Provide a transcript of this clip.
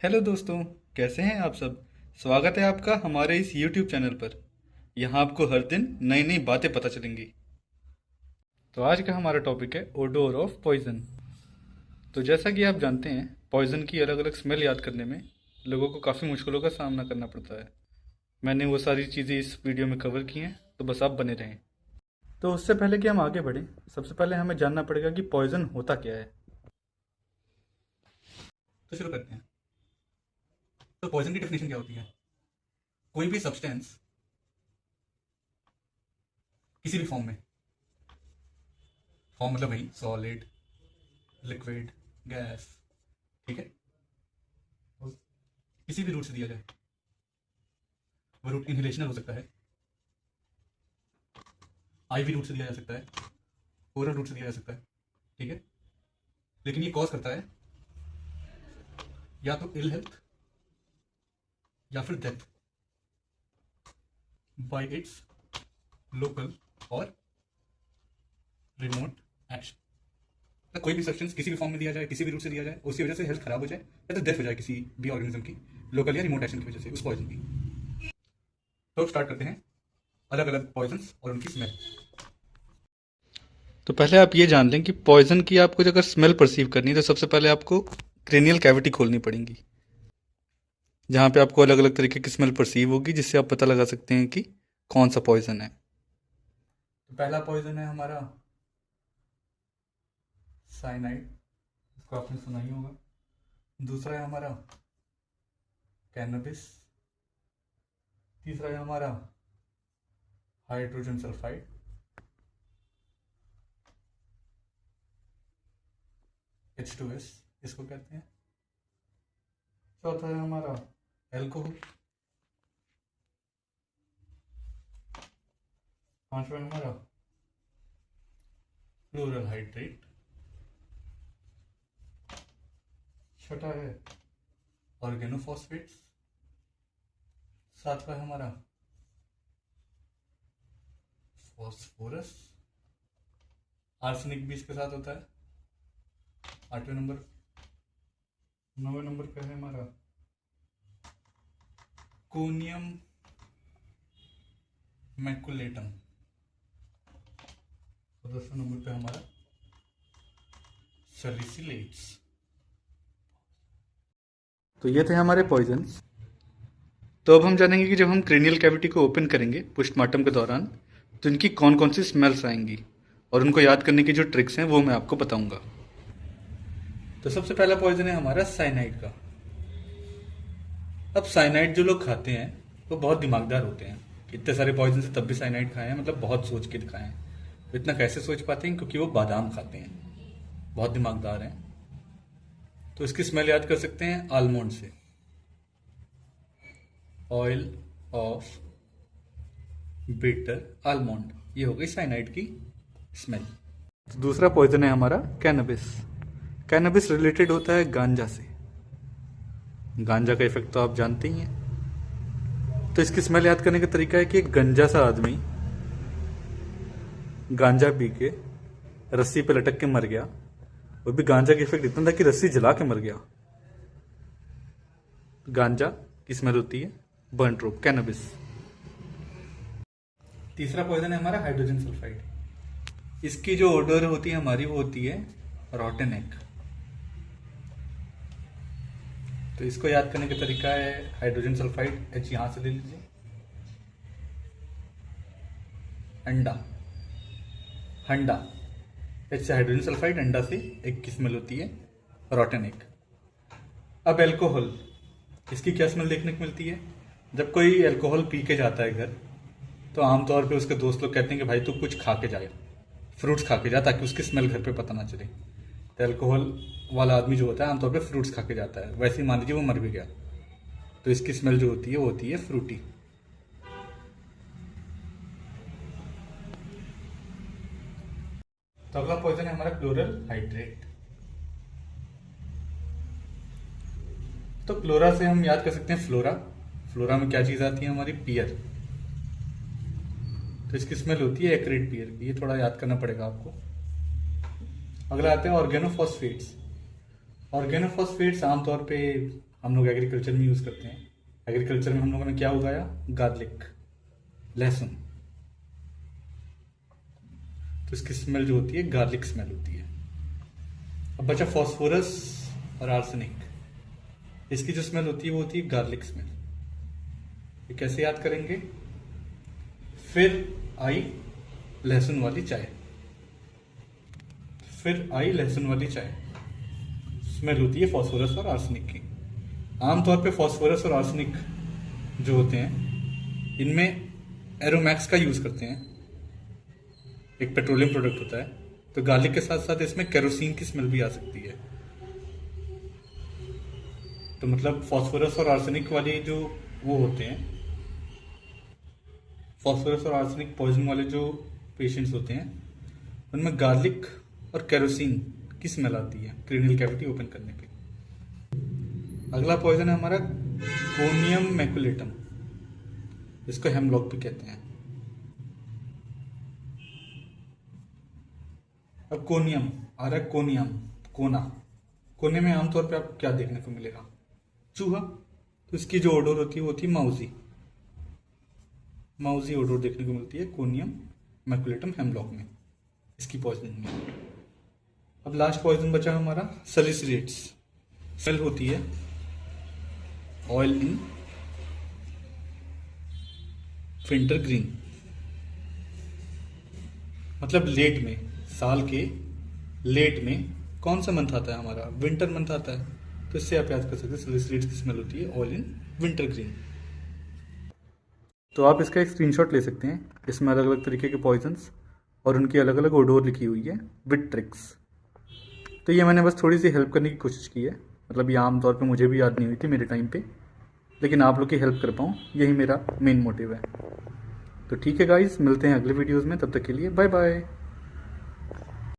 Hello दोस्तों। कैसे हैं आप सब। स्वागत है आपका हमारे इस YouTube चैनल पर। यहाँ आपको हर दिन नई नई बातें पता चलेंगी। तो आज का हमारा टॉपिक है ओडोर ऑफ पॉइजन। तो जैसा कि आप जानते हैं, पॉइजन की अलग अलग स्मेल याद करने में लोगों को काफ़ी मुश्किलों का सामना करना पड़ता है। मैंने वो सारी चीज़ें इस वीडियो में कवर की हैं, तो बस आप बने रहें। तो उससे पहले कि हम आगे बढ़ें, सबसे पहले हमें जानना पड़ेगा कि पॉइजन होता क्या है। तो शुरू करते हैं। तो पॉइजन की डेफिनेशन क्या होती है? कोई भी सब्सटेंस किसी भी फॉर्म में, फॉर्म मतलब वही सॉलिड, लिक्विड, गैस, ठीक है, और किसी भी रूट से दिया जाए। वो रूट इनहेलेशनल हो सकता है, आईवी रूट से दिया जा सकता है, ओरल रूट से दिया जा सकता है, ठीक है। लेकिन ये कॉज करता है या तो इल हेल्थ या फिर डेथ बाय इट्स लोकल और रिमोट एक्शन। तो कोई भी सब्सटेंस किसी भी फॉर्म में दिया जाए, किसी भी रूट से दिया जाए, उसकी वजह से हेल्थ खराब हो जाए या तो डेथ हो जाए किसी भी ऑर्गेनिज्म की, लोकल या रिमोट एक्शन की वजह से, उस पॉइजन की। तो स्टार्ट करते हैं अलग अलग पॉइजन्स और उनकी स्मेल। तो पहले आप ये जान लें कि पॉइजन की आपको अगर स्मेल परसीव करनी है तो सबसे पहले आपको क्रेनियल कैविटी खोलनी पड़ेगी, जहाँ पे आपको अलग अलग तरीके की स्मेल परसीव होगी, जिससे आप पता लगा सकते हैं कि कौन सा पॉइजन है। तो पहला पॉइजन है हमारा साइनाइड, इसको आपने सुना ही होगा। दूसरा है हमारा कैनबिस। तीसरा है हमारा हाइड्रोजन सल्फाइड। H2S इसको कहते हैं। चौथा है हमारा एल्कोहल। पांचवा है हमारा क्लोरल हाइड्रेट। छठा है ऑर्गेनोफॉस्फेट्स। सातवां है हमारा फॉस्फोरस। आर्सेनिक भी इसके साथ होता है। आठवें नंबर, नौवें नंबर पे है हमारा कोनियम मैकुलेटम। और 10वें नंबर पे हमारा सैलिसिलेट्स। तो ये थे हमारे पॉइजन्स। तो अब हम जानेंगे कि जब हम क्रेनियल कैविटी को ओपन करेंगे पोस्टमार्टम के दौरान, तो इनकी कौन कौन सी स्मेल्स आएंगी, और उनको याद करने की जो ट्रिक्स हैं वो मैं आपको बताऊंगा। तो सबसे पहला पॉइजन है हमारा साइनाइड का। अब साइनाइड जो लोग खाते हैं वो बहुत दिमागदार होते हैं। इतने सारे पॉइजन से तब भी साइनाइड खाए हैं, मतलब बहुत सोच के खाए हैं। तो इतना कैसे सोच पाते हैं? क्योंकि वो बादाम खाते हैं, बहुत दिमागदार हैं। तो इसकी स्मेल याद कर सकते हैं आलमंड से, ऑयल ऑफ बिटर आलमंड, ये हो गई साइनाइड की स्मेल। तो दूसरा पॉइजन है हमारा कैनबिस। कैनबिस रिलेटेड होता है गांजा से। गांजा का इफेक्ट तो आप जानते ही हैं। तो इसकी स्मेल याद करने का तरीका है कि एक गंजा सा आदमी गांजा पी के रस्सी पे लटक के मर गया। वो भी गांजा का इफेक्ट इतना था कि रस्सी जला के मर गया। गांजा की स्मेल होती है बर्न्ट रोप, कैनबिस। तीसरा पॉइजन है हमारा हाइड्रोजन सल्फाइड। इसकी जो ओडोर होती है हमारी, वो होती है रॉटन एग। तो इसको याद करने का तरीका है हाइड्रोजन सल्फाइड, एच यहां से ले लीजिए, अंडा, हंडा, एच से हाइड्रोजन सल्फाइड, अंडा से एग की स्मेल होती है रॉटन एग। अब एल्कोहल, इसकी क्या स्मेल देखने को मिलती है? जब कोई एल्कोहल पी के जाता है घर, तो आमतौर पे उसके दोस्त लोग कहते हैं कि भाई तू कुछ खा के जाए, फ्रूट्स खा के जा, ताकि उसकी स्मेल घर पे पता ना चले। तो एल्कोहल वाला आदमी जो होता है आमतौर पे फ्रूट्स खा के जाता है। वैसे ही मान लीजिए वो मर भी गया, तो इसकी स्मेल जो होती है वो होती है फ्रूटी। तो अगला पॉइजन है हमारा क्लोरल हाइड्रेट। तो क्लोरा से हम याद कर सकते हैं फ्लोरा। फ्लोरा में क्या चीज आती है हमारी? पियर। तो इसकी स्मेल होती है एक्रिड पियर की, ये थोड़ा याद करना पड़ेगा आपको। अगला आते हैं ऑर्गेनोफॉस्फेट्स। ऑर्गेनोफॉस्फेट्स आमतौर पे हम लोग एग्रीकल्चर में यूज़ करते हैं। एग्रीकल्चर में हम लोगों ने क्या उगाया? गार्लिक, लहसुन। तो इसकी स्मेल जो होती है गार्लिक स्मेल होती है। अब बचा फॉस्फोरस और आर्सेनिक। इसकी जो स्मेल होती है वो होती है गार्लिक स्मेल। ये कैसे याद करेंगे? फिर आई लहसुन वाली चाय, फिर आई लहसुन वाली चाय स्मेल होती है फॉस्फोरस और आर्सेनिक की। आमतौर पे फॉस्फोरस और आर्सेनिक जो होते हैं इनमें एरोमैक्स का यूज़ करते हैं, एक पेट्रोलियम प्रोडक्ट होता है। तो गार्लिक के साथ साथ इसमें केरोसिन की स्मेल भी आ सकती है। तो मतलब फॉस्फोरस और आर्सेनिक वाली जो वो होते हैं, फॉस्फोरस और आर्सेनिक पॉइजन वाले जो पेशेंट्स होते हैं उनमें गार्लिक और केरोसिन की स्मेल आती है क्रेनियल कैविटी ओपन करने पे। अगला पॉइजन है हमारा कोनियम मैकुलेटम, इसको हेमलॉक भी कहते हैं। अब कोनियम आ रहा है, कोनियम, कोना। कोने में आमतौर पे आपको क्या देखने को मिलेगा? चूहा। तो इसकी जो ओडोर होती है वो होती है माउजी, माउजी ओडोर देखने को मिलती है कोनियम मैकुलेटम हेमलॉक में, इसकी पॉइजनिंग में। अब लास्ट पॉइजन बचा हमारा सैलिसिलेट्स। स्मेल होती है ऑयल इन विंटर ग्रीन, मतलब लेट में, साल के लेट में कौन सा मंथ आता है हमारा? विंटर मंथ आता है। तो इससे आप याद कर सकते हैं सैलिसिलेट्स की स्मेल होती है ऑयल इन विंटर ग्रीन। तो आप इसका एक स्क्रीनशॉट ले सकते हैं। इसमें अलग अलग तरीके के पॉइजन्स और उनकी अलग अलग ओडोर लिखी हुई है विद ट्रिक्स। तो ये मैंने बस थोड़ी सी हेल्प करने की कोशिश की है, मतलब ये आमतौर पे मुझे भी याद नहीं हुई थी मेरे टाइम पे, लेकिन आप लोग की हेल्प कर पाऊँ यही मेरा मेन मोटिव है। तो ठीक है गाइस, मिलते हैं अगले वीडियोज़ में, तब तक के लिए बाय बाय।